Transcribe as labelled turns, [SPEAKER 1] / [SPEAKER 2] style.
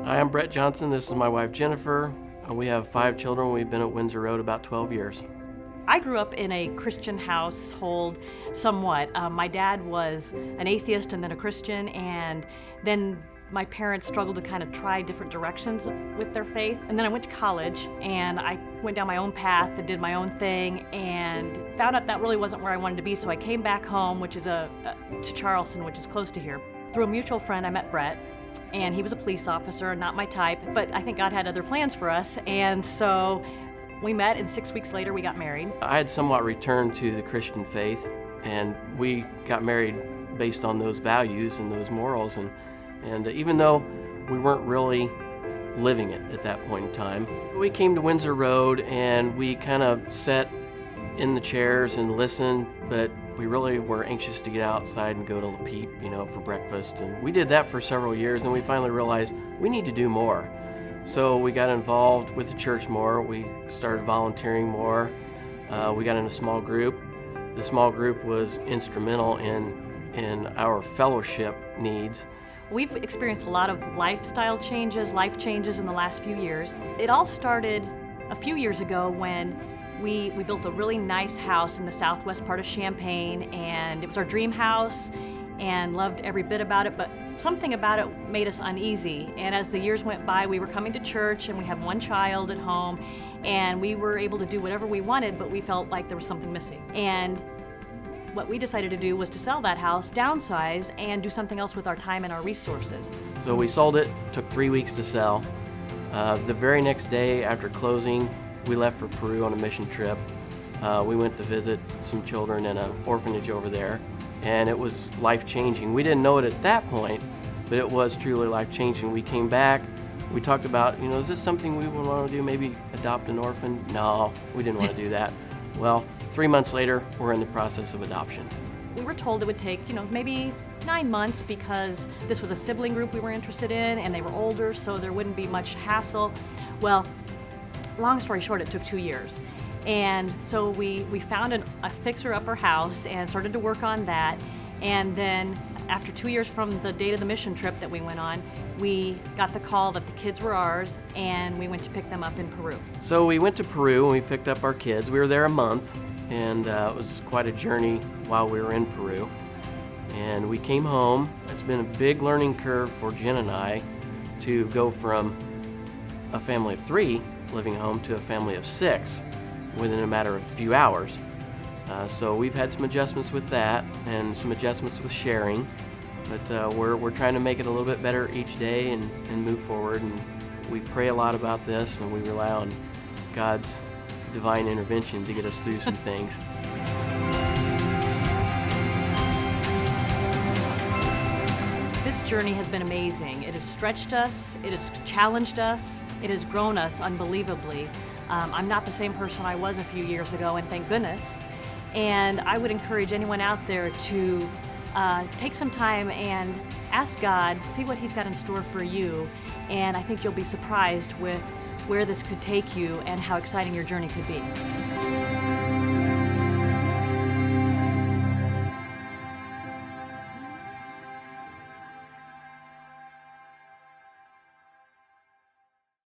[SPEAKER 1] Hi, I'm Brett Johnson. This is my wife, Jennifer. We have 5 children. We've been at Windsor Road about 12 years.
[SPEAKER 2] I grew up in a Christian household somewhat. My dad was an atheist and then a Christian, and then my parents struggled to kind of try different directions with their faith. And then I went to college and I went down my own path and did my own thing and found out that really wasn't where I wanted to be. So I came back home, which is to Charleston, which is close to here. Through a mutual friend, I met Brett, and he was a police officer, not my type, but I think God had other plans for us. And so we met, and 6 weeks later we got married.
[SPEAKER 1] I had somewhat returned to the Christian faith, and we got married based on those values and those morals. And even though we weren't really living it at that point in time, we came to Windsor Road and we kind of sat in the chairs and listened, but we really were anxious to get outside and go to La Peep, for breakfast. And we did that for several years, and we finally realized we need to do more. So we got involved with the church more. We started volunteering more. We got in a small group. The small group was instrumental in our fellowship needs.
[SPEAKER 2] We've experienced a lot of lifestyle changes, life changes in the last few years. It all started a few years ago when we built a really nice house in the southwest part of Champaign, and it was our dream house and loved every bit about it, but something about it made us uneasy. And as the years went by, we were coming to church and we had one child at home, and we were able to do whatever we wanted, but we felt like there was something missing. And what we decided to do was to sell that house, downsize, and do something else with our time and our resources.
[SPEAKER 1] So we sold it, took 3 weeks to sell. The very next day after closing, we left for Peru on a mission trip. We went to visit some children in an orphanage over there, and it was life-changing. We didn't know it at that point, but it was truly life-changing. We came back, we talked about, is this something we would want to do, maybe adopt an orphan? No, we didn't want to do that. Well, 3 months later, we're in the process of adoption.
[SPEAKER 2] We were told it would take, maybe 9 months because this was a sibling group we were interested in, and they were older, so there wouldn't be much hassle. Well, long story short, it took 2 years. And so we found a fixer-upper house and started to work on that. And then after 2 years from the date of the mission trip that we went on, we got the call that the kids were ours, and we went to pick them up in Peru.
[SPEAKER 1] So we went to Peru and we picked up our kids. We were there a month, and it was quite a journey while we were in Peru. And we came home. It's been a big learning curve for Jen and I to go from a family of 3 living home to a family of 6 within a matter of a few hours. So we've had some adjustments with that and some adjustments with sharing, but we're trying to make it a little bit better each day and move forward. And we pray a lot about this, and we rely on God's divine intervention to get us through some things.
[SPEAKER 2] This journey has been amazing. It has stretched us, it has challenged us, it has grown us unbelievably. I'm not the same person I was a few years ago, and thank goodness. And I would encourage anyone out there to take some time and ask God, see what He's got in store for you, and I think you'll be surprised with where this could take you and how exciting your journey could be.